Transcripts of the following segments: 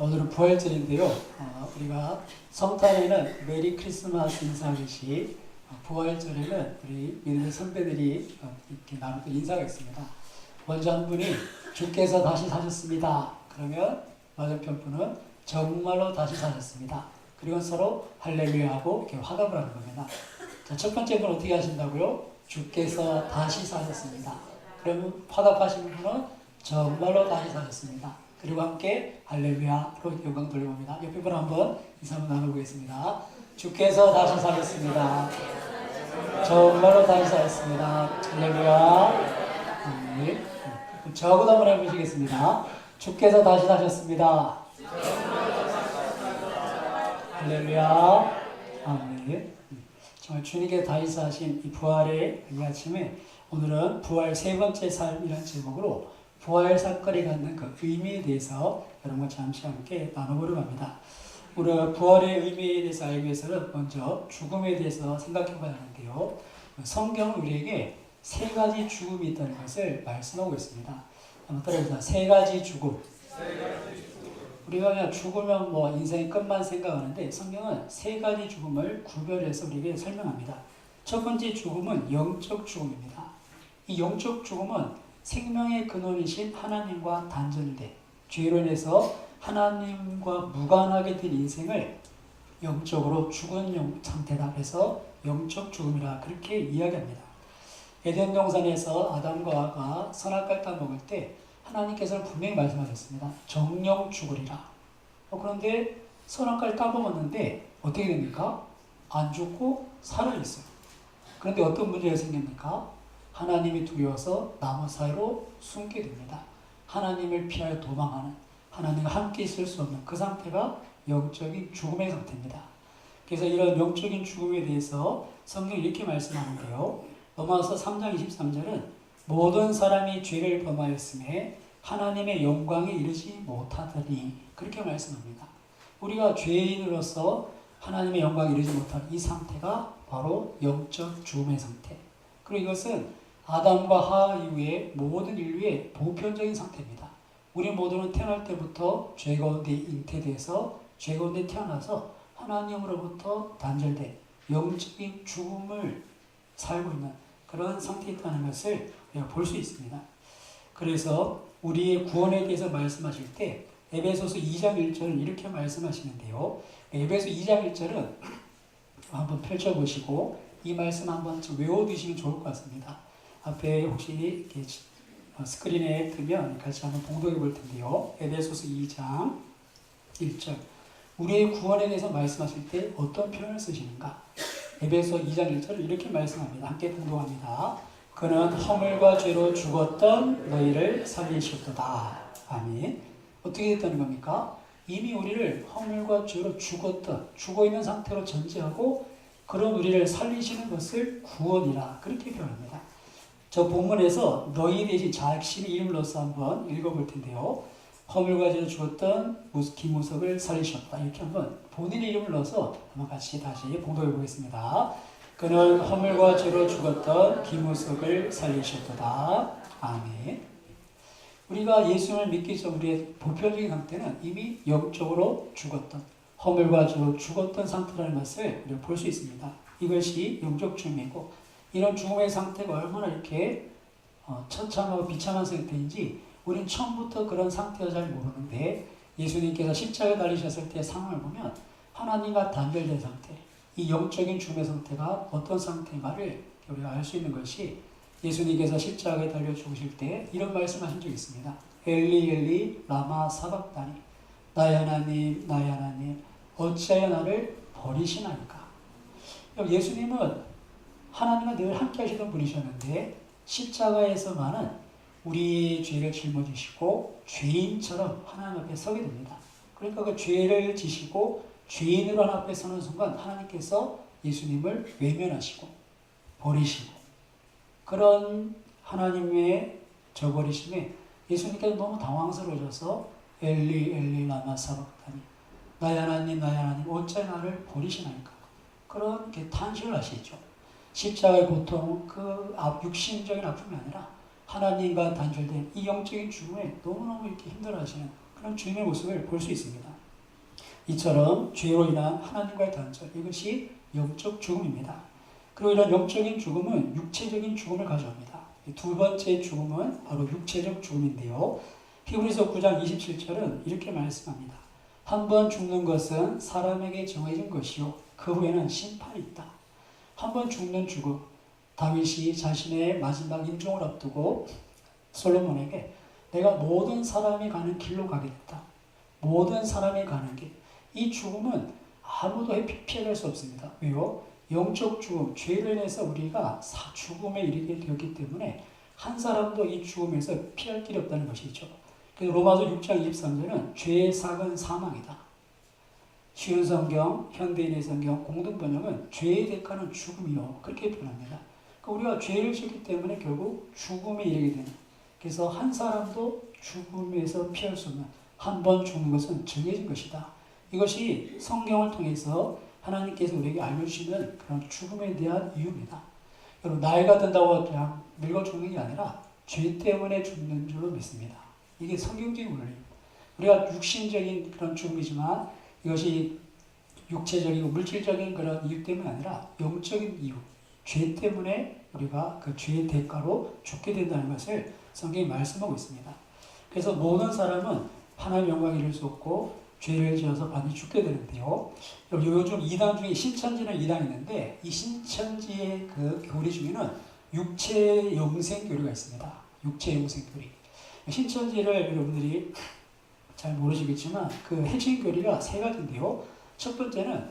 오늘은 부활절인데요. 우리가 성탄에는 메리 크리스마스 인사하듯이 부활절에는 우리 믿음의 선배들이 이렇게 나누던 인사가 있습니다. 먼저 한 분이 주께서 다시 사셨습니다. 그러면 맞은편 분은 정말로 다시 사셨습니다. 그리고 서로 할렐루야 하고 이렇게 화답을 하는 겁니다. 자, 첫 번째 분은 어떻게 하신다고요? 주께서 다시 사셨습니다. 그러면 화답하시는 분은 정말로 다시 사셨습니다. 그리고 함께 할렐루야로 영광 돌려봅니다. 옆에 분 한번 인사 한번 나눠보겠습니다. 주께서 다시 사셨습니다. 정말로 다시 사셨습니다. 할렐루야. 네. 저하고도 한번 해보시겠습니다. 주께서 다시 사셨습니다. 할렐루야. 아멘. 정말 주님께 다시 사신 이 부활의 이 아침에 오늘은 부활 세 번째 삶이라는 제목으로 부활 사건이 갖는 그 의미에 대해서 여러분과 잠시 함께 나눠보려고 합니다. 우리가 부활의 의미에 대해서 알기 위해서는 먼저 죽음에 대해서 생각해 봐야 하는데요. 성경은 우리에게 세 가지 죽음이 있다는 것을 말씀하고 있습니다. 한번 따라해보세요. 세 가지 죽음. 우리가 그냥 죽으면 뭐 인생의 끝만 생각하는데 성경은 세 가지 죽음을 구별해서 우리에게 설명합니다. 첫 번째 죽음은 영적 죽음입니다. 이 영적 죽음은 생명의 근원이신 하나님과 단절된 죄로 인해서 하나님과 무관하게 된 인생을 영적으로 죽은 상태다 해서 영적 죽음이라 그렇게 이야기합니다. 에덴 동산에서 아담과 하와가 선악과를 따먹을 때 하나님께서는 분명히 말씀하셨습니다. 정령 죽으리라. 그런데 선악과를 따먹었는데 어떻게 됩니까? 안 죽고 살아있어요. 그런데 어떤 문제가 생깁니까? 하나님이 두려워서 나무 사이로 숨게 됩니다. 하나님을 피하여 도망하는, 하나님과 함께 있을 수 없는 그 상태가 영적인 죽음의 상태입니다. 그래서 이런 영적인 죽음에 대해서 성경이 이렇게 말씀하는데요. 로마서 3장 23절은 모든 사람이 죄를 범하였음에 하나님의 영광에 이르지 못하더니 그렇게 말씀합니다. 우리가 죄인으로서 하나님의 영광에 이르지 못한 이 상태가 바로 영적 죽음의 상태. 그리고 이것은 아담과 하와 이후에 모든 인류의 보편적인 상태입니다. 우리 모두는 태어날 때부터 죄 가운데 잉태돼서 죄 가운데 태어나서 하나님으로부터 단절된 영적인 죽음을 살고 있는 그런 상태에 있다는 것을 우리가 볼 수 있습니다. 그래서 우리의 구원에 대해서 말씀하실 때 에베소서 2장 1절은 이렇게 말씀하시는데요. 에베소 2장 1절은 한번 펼쳐보시고 이 말씀 한번 좀 외워두시면 좋을 것 같습니다. 앞에 혹시 이렇게 스크린에 뜨면 같이 한번 봉독해 볼 텐데요. 에베소서 2장 1절. 우리의 구원에 대해서 말씀하실 때 어떤 표현을 쓰시는가? 에베소 2장 1절을 이렇게 말씀합니다. 함께 봉독합니다. 그는 허물과 죄로 죽었던 너희를 살리셨도다. 아멘. 어떻게 됐다는 겁니까? 이미 우리를 허물과 죄로 죽어있는 상태로 전제하고 그런 우리를 살리시는 것을 구원이라 그렇게 표현합니다. 저 본문에서 너희 대신 자신의 이름으로서 한번 읽어볼 텐데요. 허물과 죄로 죽었던 김우석을 살리셨다. 이렇게 한번 본인의 이름을 넣어서 한번 같이 다시 봉독해 보겠습니다. 그는 허물과 죄로 죽었던 김우석을 살리셨도다. 아멘. 우리가 예수님을 믿기 전 우리의 보편적인 상태는 이미 영적으로 죽었던 허물과 죄로 죽었던 상태라는 것을 우리가 볼 수 있습니다. 이것이 영적 죽음이고 이런 죽음의 상태가 얼마나 이렇게 처참하고 비참한 상태인지 우린 처음부터 그런 상태가 잘 모르는데 예수님께서 십자가에 달리셨을 때의 상황을 보면 하나님과 단절된 상태, 이 영적인 죽음의 상태가 어떤 상태인가를 우리가 알 수 있는 것이 예수님께서 십자가에 달려 죽으실 때 이런 말씀하신 적이 있습니다. 엘리 엘리 라마 사박다니 나의 하나님 나의 하나님 어찌하여 나를 버리시나이까. 예수님은 하나님과 늘 함께 하시던 분이셨는데 십자가에서만은 우리의 죄를 짊어지시고 죄인처럼 하나님 앞에 서게 됩니다. 그러니까 그 죄를 지시고 죄인으로 하나님 앞에 서는 순간 하나님께서 예수님을 외면하시고 버리시고 그런 하나님의 저버리심에 예수님께서 너무 당황스러워져서 엘리 엘리 라마 사박다니 나의 하나님 어찌 나를 버리시나이까 그렇게 탄식을 하시죠. 십자가의 고통, 그 육신적인 아픔이 아니라 하나님과 단절된 이 영적인 죽음에 너무너무 이렇게 힘들어하시는 그런 주님의 모습을 볼 수 있습니다. 이처럼 죄로 인한 하나님과의 단절, 이것이 영적 죽음입니다. 그리고 이런 영적인 죽음은 육체적인 죽음을 가져옵니다. 두 번째 죽음은 바로 육체적 죽음인데요. 히브리서 9장 27절은 이렇게 말씀합니다. 한 번 죽는 것은 사람에게 정해진 것이요 그 후에는 심판이 있다. 한 번 죽는 죽음. 다윗이 자신의 마지막 임종을 앞두고 솔로몬에게 내가 모든 사람이 가는 길로 가게 됐다. 모든 사람이 가는 길. 이 죽음은 아무도 피해갈 수 없습니다. 왜요? 영적 죽음, 죄를 인해서 우리가 죽음에 이르게 되었기 때문에 한 사람도 이 죽음에서 피할 길이 없다는 것이죠. 그래서 로마서 6장 23절은 죄의 삭은 사망이다. 쉬운 성경, 현대인의 성경, 공동 번역은 죄의 대가는 죽음이요. 그렇게 표현합니다. 그러니까 우리가 죄를 짓기 때문에 결국 죽음에 이르게 되는. 그래서 한 사람도 죽음에서 피할 수 없는, 한 번 죽는 것은 정해진 것이다. 이것이 성경을 통해서 하나님께서 우리에게 알려주시는 그런 죽음에 대한 이유입니다. 여러분, 나이가 든다고 그냥 늙어 죽는 게 아니라 죄 때문에 죽는 줄로 믿습니다. 이게 성경적인 원리. 우리가 육신적인 그런 죽음이지만 이것이 육체적이고 물질적인 그런 이유 때문이 아니라 영적인 이유, 죄 때문에 우리가 그 죄의 대가로 죽게 된다는 것을 성경이 말씀하고 있습니다. 그래서 모든 사람은 하나님의 영광에 이를 수 없고 죄를 지어서 반드시 죽게 되는데요. 요즘 이단 중에 신천지는 이단이 있는데 이 신천지의 그 교리 중에는 육체 영생 교리가 있습니다. 육체 영생 교리. 신천지를 여러분들이 잘 모르시겠지만 그 핵심 교리가 세 가지인데요. 첫 번째는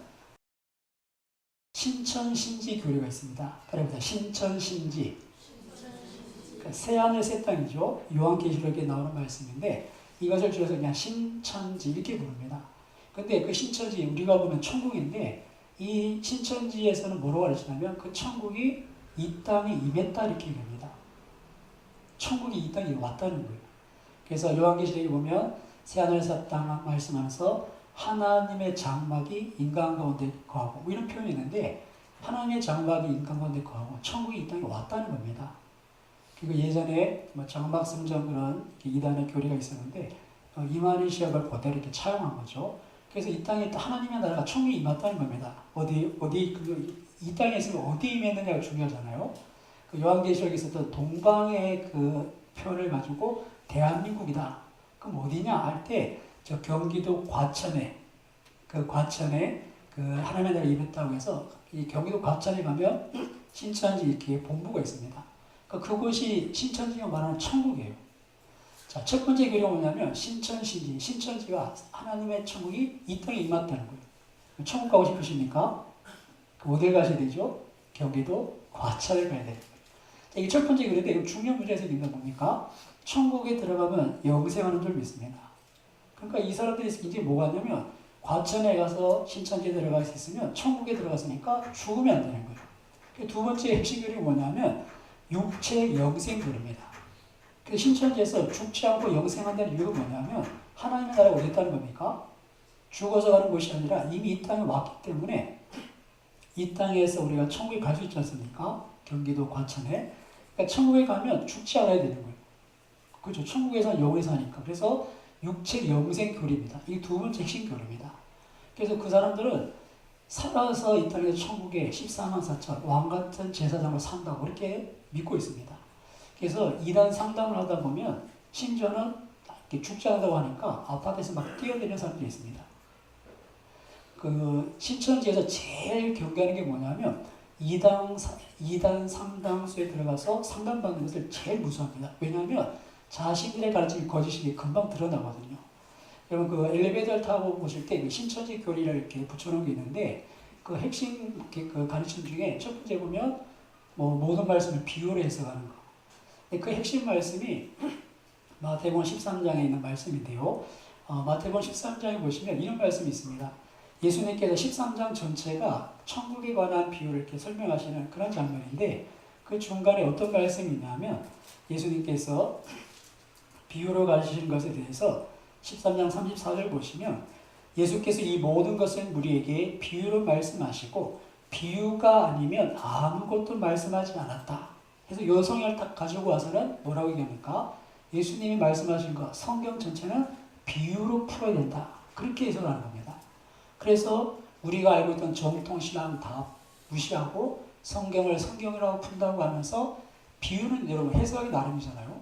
신천신지 교리가 있습니다. 따라합니다. 신천신지. 그러니까 새하늘 새 땅이죠. 요한계시록에 나오는 말씀인데 이것을 줄여서 그냥 신천지 이렇게 부릅니다. 근데 그 신천지 우리가 보면 천국인데 이 신천지에서는 뭐라고 가르치냐면 그 천국이 이 땅에 임했다 이렇게 얘기합니다. 천국이 이 땅에 왔다는 거예요. 그래서 요한계시록에 보면 새하늘 새 땅 말씀하면서 하나님의 장막이 인간 가운데 거하고 뭐 이런 표현이 있는데 하나님의 장막이 인간 가운데 거하고 천국이 이 땅에 왔다는 겁니다. 그리고 예전에 장막 성전 그런 이단의 교리가 있었는데 이만희 시학을 그대로 이렇게 차용한 거죠. 그래서 이 땅에 하나님의 나라가 천국이 임했다는 겁니다. 이 땅에 있으면 어디 임했느냐가 중요하잖아요. 그 요한계시록에 있었던 동방의 그 표현을 가지고 대한민국이다. 그럼 어디냐 할 때 저 경기도 과천에 그 하나님의 나라가 임했다고 해서 이 경기도 과천에 가면 신천지 이렇게 본부가 있습니다. 그곳이 신천지가 말하는 천국이에요. 자, 첫 번째 교리가 뭐냐면 신천신지, 신천지가 하나님의 천국이 이 땅에 임했다는 거예요. 천국 가고 싶으십니까? 어딜 가셔야 되죠? 경기도 과천을 가야 돼요. 이게 첫 번째 교리인데 이거 중요한 문제에서 있는 뭡니까? 천국에 들어가면 영생하는 줄 믿습니다. 그러니까 이 사람들이 이제 뭐가 있냐면 과천에 가서 신천지에 들어갈 수 있으면 천국에 들어갔으니까 죽으면 안 되는 거예요. 두 번째 핵심 교리가 뭐냐면 육체 영생 교리입니다. 그래서 신천지에서 죽지 않고 영생한다는 이유가 뭐냐면 하나님의 나라가 어디 있다는 겁니까? 죽어서 가는 곳이 아니라 이미 이 땅에 왔기 때문에 이 땅에서 우리가 천국에 갈 수 있지 않습니까? 경기도 과천에. 그러니까 천국에 가면 죽지 않아야 되는 거예요. 그렇죠. 천국에서 영원히 사니까. 그래서 육체 영생 교리입니다. 이게 두 번째 핵심 교리입니다. 그래서 그 사람들은 살아서 이 땅에서 천국에 14만 4천 왕같은 제사장을 산다고 이렇게 믿고 있습니다. 그래서 이단 상담을 하다 보면 심지어는 죽지 않는다고 하니까 아파트에서 막 뛰어내리는 사람들이 있습니다. 그 신천지에서 제일 경계하는 게 뭐냐면 이단 상담소에 들어가서 상담받는 것을 제일 무서워합니다. 왜냐하면 자신들의 가르침이 거짓이 금방 드러나거든요. 여러분 그 엘리베이터를 타고 보실 때 신천지 교리를 이렇게 붙여놓은 게 있는데 그 핵심 그 가르침 중에 첫 번째 보면 모든 말씀을 비유로 해석하는 거. 그 핵심 말씀이 마태복음 13장에 있는 말씀인데요. 마태복음 13장에 보시면 이런 말씀이 있습니다. 예수님께서 13장 전체가 천국에 관한 비유를 이렇게 설명하시는 그런 장면인데 그 중간에 어떤 말씀이 있냐면 예수님께서 비유로 가르치신 것에 대해서 13장 34절 보시면 예수께서 이 모든 것을 우리에게 비유로 말씀하시고 비유가 아니면 아무것도 말씀하지 않았다. 그래서 이 성경을 딱 가지고 와서는 뭐라고 얘기합니까? 예수님이 말씀하신 것, 성경 전체는 비유로 풀어야 된다. 그렇게 해석을 하는 겁니다. 그래서 우리가 알고 있던 정통신앙 다 무시하고 성경을 성경이라고 푼다고 하면서 비유는 여러분 해석이 나름이잖아요.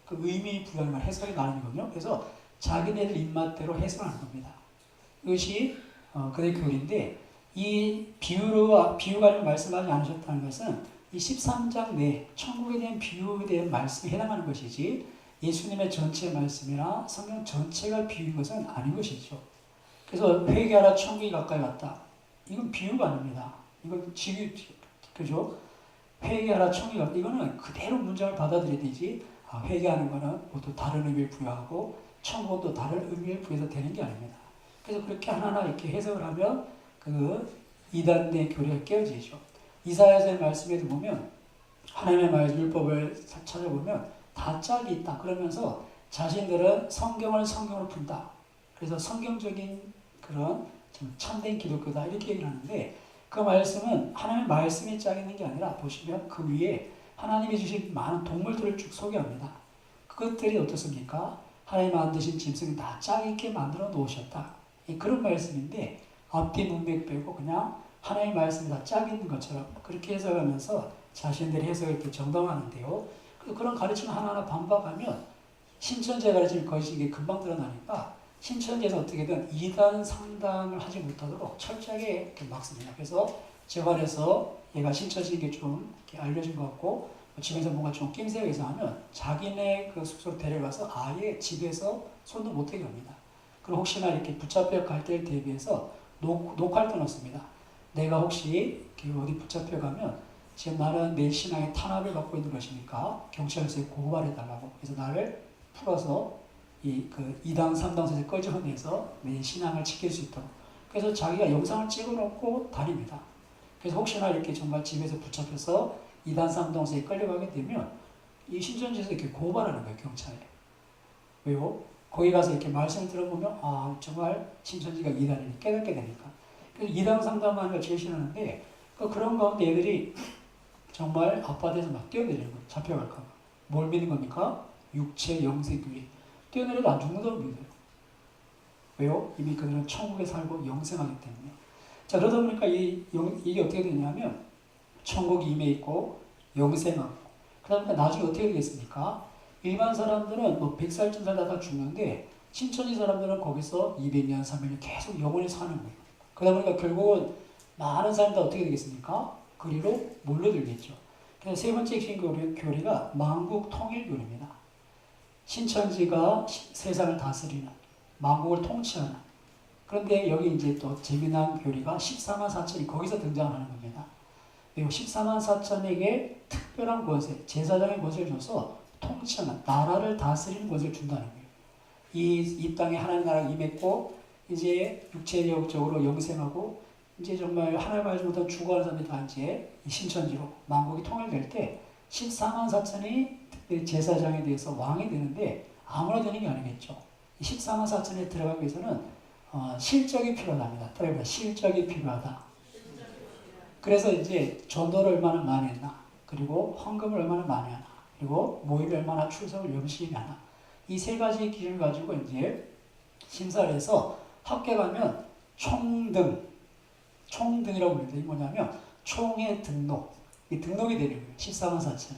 그 의미 부여하는 해석이 나름이거든요. 그래서 자기네들 입맛대로 해석을 하는 겁니다. 이것이 그의 교리인데 이 비유가 말씀하지 않으셨다는 것은 이 13장 내 천국에 대한 비유에 대한 말씀에 해당하는 것이지 예수님의 전체 말씀이나 성경 전체가 비유인 것은 아닌 것이죠. 그래서 회개하라 천국이 가까이 왔다. 이건 비유가 아닙니다. 이건 그죠? 회개하라 천국이 가까이 이거는 그대로 문장을 받아들여야 되지 회개하는 거는 또 다른 의미를 부여하고 천국은 또 다른 의미를 부여해서 되는 게 아닙니다. 그래서 그렇게 하나하나 이렇게 해석을 하면 그 이단의 교리가 깨어지죠. 이사야서의 말씀에도 보면 하나님의 말씀 율법을 찾아보면 다 짝이 있다. 그러면서 자신들은 성경으로 푼다. 그래서 성경적인 그런 참된 기독교다 이렇게 얘기를 하는데 그 말씀은 하나님의 말씀이 짝이 있는 게 아니라 보시면 그 위에 하나님이 주신 많은 동물들을 쭉 소개합니다. 그것들이 어떻습니까? 하나님 만드신 짐승이 다 짝이 있게 만들어 놓으셨다. 그런 말씀인데 앞뒤 문맥 빼고 그냥 하나님의 말씀이 다 짝이 있는 것처럼 그렇게 해석하면서 자신들의 해석을 이렇게 정당화하는데요. 그런 가르침을 하나하나 반박하면 신천지의 가르침이 거짓이 금방 드러나니까 신천지에서 어떻게든 이단 상담을 하지 못하도록 철저하게 이렇게 막습니다. 그래서 재관에서 얘가 신천지인 게 좀 알려진 것 같고 집에서 뭔가 좀 낌새가 이상하면 자기네 그 숙소로 데려가서 아예 집에서 손도 못 대게 합니다. 그리고 혹시나 이렇게 붙잡혀 갈 때를 대비해서 녹화를 떠놓습니다. 내가 혹시 어디 붙잡혀 가면 지금 나는 내 신앙에 탄압을 받고 있는 것이니까 경찰서에 고발해달라고. 그래서 나를 풀어서 이당 3당에서 꺼져내서 내 신앙을 지킬 수 있도록. 그래서 자기가 영상을 찍어놓고 다닙니다. 그래서 혹시나 이렇게 정말 집에서 붙잡혀서 2단 3당에 끌려가게 되면 이 신천지에서 이렇게 고발하는 거예요, 경찰에. 왜요? 거기 가서 이렇게 말씀을 들어보면 정말 신천지가 이단이니 깨닫게 되니까. 그래서 2당 상담하는 걸 제일 싫어하는데 그런 가운데 애들이 정말 앞바다에서 막 뛰어내리는 거예요. 잡혀갈까 봐. 뭘 믿는 겁니까? 육체, 영생, 교리. 뛰어내려도 안 죽는다고 믿어요. 왜요? 이미 그들은 천국에 살고 영생하기 때문에. 자, 그러다 보니까 이게 어떻게 되냐면 천국이 임해 있고 영생하고 그러다 보니까 나중에 어떻게 되겠습니까? 일반 사람들은 100살쯤 살다가 죽는데 신천지 사람들은 거기서 200년, 300년 계속 영원히 사는 거예요. 그러다 보니까 결국은 많은 사람들 어떻게 되겠습니까? 그리로 몰려들겠죠. 그래서 세 번째 핵심 교리가 만국 통일 교리입니다. 신천지가 세상을 다스리는, 만국을 통치하는. 그런데 여기 이제 또 재미난 교리가 14만 4천이 거기서 등장하는 겁니다. 14만 4천에게 특별한 권세, 제사장의 권세를 줘서 통치하는, 나라를 다스리는 권세를 준다는 거예요. 이 땅에 하나님 나라가 임했고, 이제 육체적으로 영생하고, 이제 정말 하나님 알지 못한 죽어가는 사람들이 다 이제 신천지로 만국이 통일될 때 14만 4천이 제사장에 대해서 왕이 되는데 아무나 되는 게 아니겠죠. 14만 4천에 들어가기 위해서는 실적이 필요합니다. 실적이 필요하다. 그래서 이제 전도를 얼마나 많이 했나, 그리고 헌금을 얼마나 많이 하나, 그리고 모임을 얼마나 출석을 열심히 하나, 이 세 가지 기준을 가지고 이제 심사를 해서 합격하면 총등이라고 부르는데 이게 뭐냐면 총의 등록, 이 등록이 되는 거예요. 14만 4천에.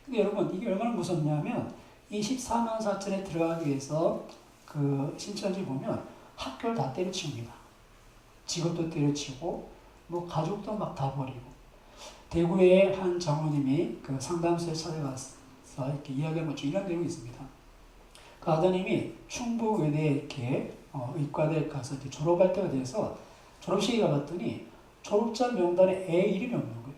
근데 여러분 이게 얼마나 무섭냐면 이 14만 4천에 들어가기 위해서 그 신천지 보면 학교를 다 때려치웁니다. 직업도 때려치우고 뭐 가족도 막 다 버리고. 대구의 한 장로님이 그 상담소에 찾아가서 이렇게 이야기한 것 중 이런 내용이 있습니다. 그 아드님이 충북의대에 이렇게 의과대에 가서 이렇게 졸업할 때가 돼서 졸업식에 가봤더니 졸업자 명단에 애 이름이 없는 거예요.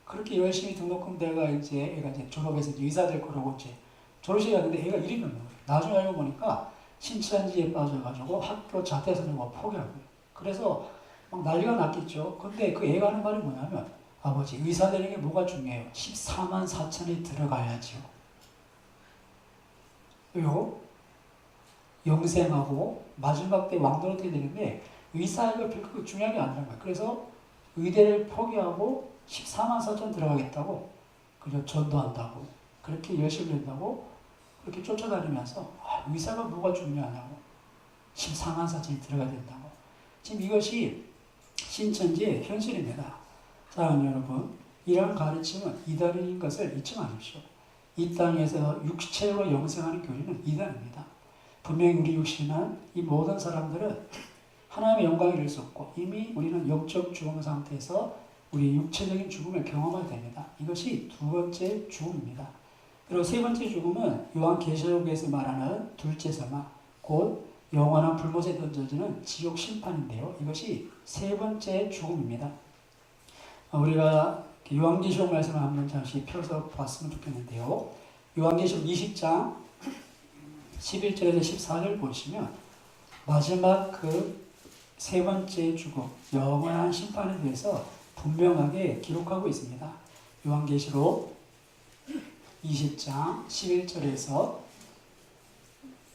그렇게 열심히 등록금 대가 이제 애가 이제 졸업해서 이제 의사 될 거라고 이제 졸업식에 갔는데 애가 이름이 없는 거예요. 나중에 알고 보니까 신천지에 빠져가지고 학교 자퇴선을 포기하고요. 그래서 막 난리가 났겠죠. 근데 그 애가 하는 말이 뭐냐면 아버지 의사 되는 게 뭐가 중요해요? 14만 4천이 들어가야죠. 왜요? 영생하고 마지막 때 왕노릇이 되는데 의사가 별로 중요한 게 아니란 거예요. 그래서 의대를 포기하고 14만 4천 들어가겠다고 그저 전도한다고 그렇게 열심히 한다고 이렇게 쫓아다니면서 의사가 뭐가 중요하냐고, 지금 상한사천이 들어가야 된다고. 지금 이것이 신천지의 현실입니다. 사랑하는 여러분, 이러한 가르침은 이단인 것을 잊지 마십시오. 이 땅에서 육체로 영생하는 교리는 이단입니다. 분명히 우리 육신은, 이 모든 사람들은 하나님의 영광을 이룰 수 없고 이미 우리는 영적 죽음 상태에서 우리 육체적인 죽음을 경험하게 됩니다. 이것이 두 번째 죽음입니다. 그리고 세 번째 죽음은 요한계시록에서 말하는 둘째 사망, 곧 영원한 불못에 던져지는 지옥 심판인데요. 이것이 세 번째 죽음입니다. 우리가 요한계시록 말씀을 한번 잠시 펴서 봤으면 좋겠는데요. 요한계시록 20장 11절에서 14절 보시면 마지막 그 세 번째 죽음, 영원한 심판에 대해서 분명하게 기록하고 있습니다. 요한계시록 20장 11절에서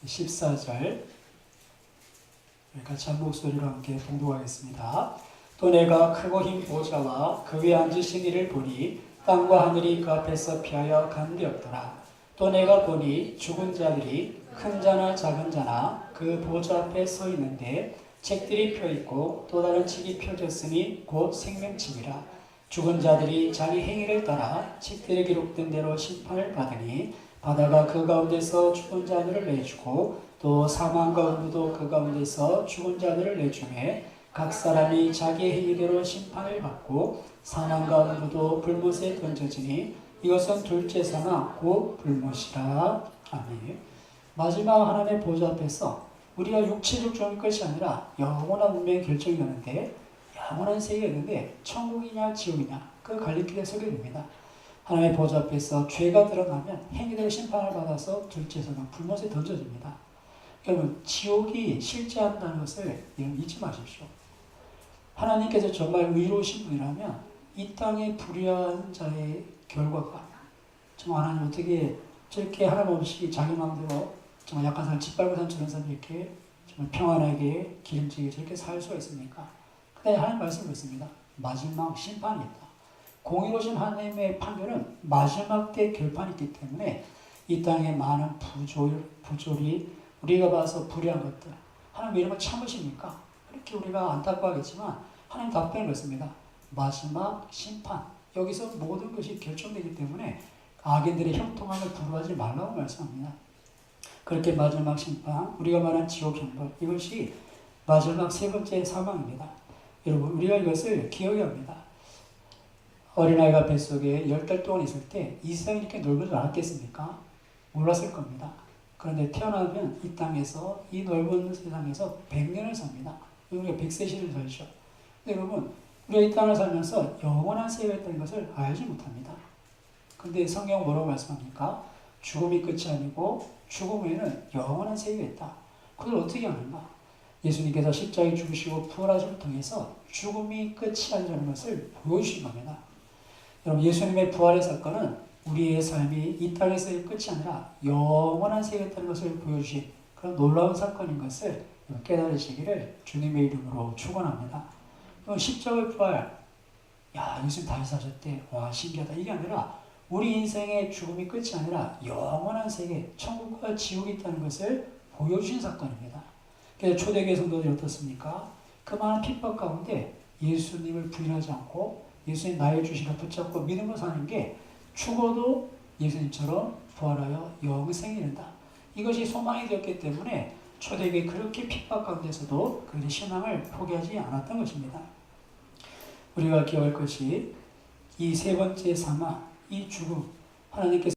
14절 같이 한 목소리로 함께 봉독하겠습니다. 또 내가 크고 흰 보좌와 그 위에 앉으신 이를 보니 땅과 하늘이 그 앞에서 피하여 간되었더라. 또 내가 보니 죽은 자들이 큰 자나 작은 자나 그 보좌 앞에 서 있는데 책들이 펴있고 또 다른 책이 펴졌으니 곧 생명책이라. 죽은 자들이 자기 행위를 따라 책들에 기록된 대로 심판을 받으니 바다가 그 가운데서 죽은 자들을 내주고 또 사망과 음부도 그 가운데서 죽은 자들을 내주매 각 사람이 자기 행위대로 심판을 받고 사망과 음부도 불못에 던져지니 이것은 둘째 사망 곧 불못이라. 아멘. 마지막 하나님의 보좌 앞에서 우리가 육체적 죽음이 끝이 아니라 영원한 운명의 결정이 되는데, 영원한 세계가 있는데 천국이냐 지옥이냐 그 갈림길에 서게 됩니다. 하나님의 보좌 앞에서 죄가 드러나면 행위대로 심판을 받아서 둘째 사망 불못에 던져집니다. 여러분, 지옥이 실제한다는 것을 잊지 마십시오. 하나님께서 정말 의로우신 분이라면 이 땅에 불의한 자의 결과가 정말 하나님 어떻게 저렇게 하나님 없이 자기 마음대로 정말 약한 사람 짓밟고 산 저런 사람이 이렇게 정말 평안하게 기름지게 저렇게 살 수가 있습니까? 그때 하나님 말씀을 했습니다. 마지막 심판이 있다. 공의로우신 하나님의 판결은 마지막 때 결판이 있기 때문에 이 땅에 많은 부조리 우리가 봐서 불의한 것들 하나님 이런 걸 참으십니까? 이렇게 우리가 안타까워하겠지만 하나님 답변을 했습니다. 마지막 심판, 여기서 모든 것이 결정되기 때문에 악인들의 형통함을 부러워하지 말라고 말씀합니다. 그렇게 마지막 심판, 우리가 말한 지옥 형벌, 이것이 마지막 세 번째 사망입니다. 여러분, 우리가 이것을 기억해야 합니다. 어린아이가 뱃속에 10달 동안 있을 때 이 세상이 이렇게 넓은 줄 알았겠습니까? 몰랐을 겁니다. 그런데 태어나면 이 땅에서, 이 넓은 세상에서 100년을 삽니다. 우리가 100세 시를 살죠. 여러분, 우리가 이 땅을 살면서 영원한 세계가 있다는 것을 알지 못합니다. 근데 성경 뭐라고 말씀합니까? 죽음이 끝이 아니고 죽음 후에는 영원한 세계가 있다. 그걸 어떻게 아는가? 예수님께서 십자가에 죽으시고 부활하심을 통해서 죽음이 끝이 아니라는 것을 보여주신 겁니다. 여러분, 예수님의 부활의 사건은 우리의 삶이 이 땅에서의 끝이 아니라 영원한 세계가 있다는 것을 보여주신 그런 놀라운 사건인 것을 깨달으시기를 주님의 이름으로 축원합니다. 십자가의 부활, 야, 예수님 다시 사셨대, 와 신기하다, 이게 아니라 우리 인생의 죽음이 끝이 아니라 영원한 세계, 천국과 지옥이 있다는 것을 보여주신 사건입니다. 그래서 초대교회 성도들이 어떻습니까? 그 많은 핍박 가운데 예수님을 부인하지 않고 예수님 나의 주시라 붙잡고 믿음으로 사는 게 죽어도 예수님처럼 부활하여 영생이 된다. 이것이 소망이 되었기 때문에 초대교회 그렇게 핍박 가운데서도 그들의 신앙을 포기하지 않았던 것입니다. 우리가 기억할 것이 이 세 번째 사망, 이 죽음, 하나님께서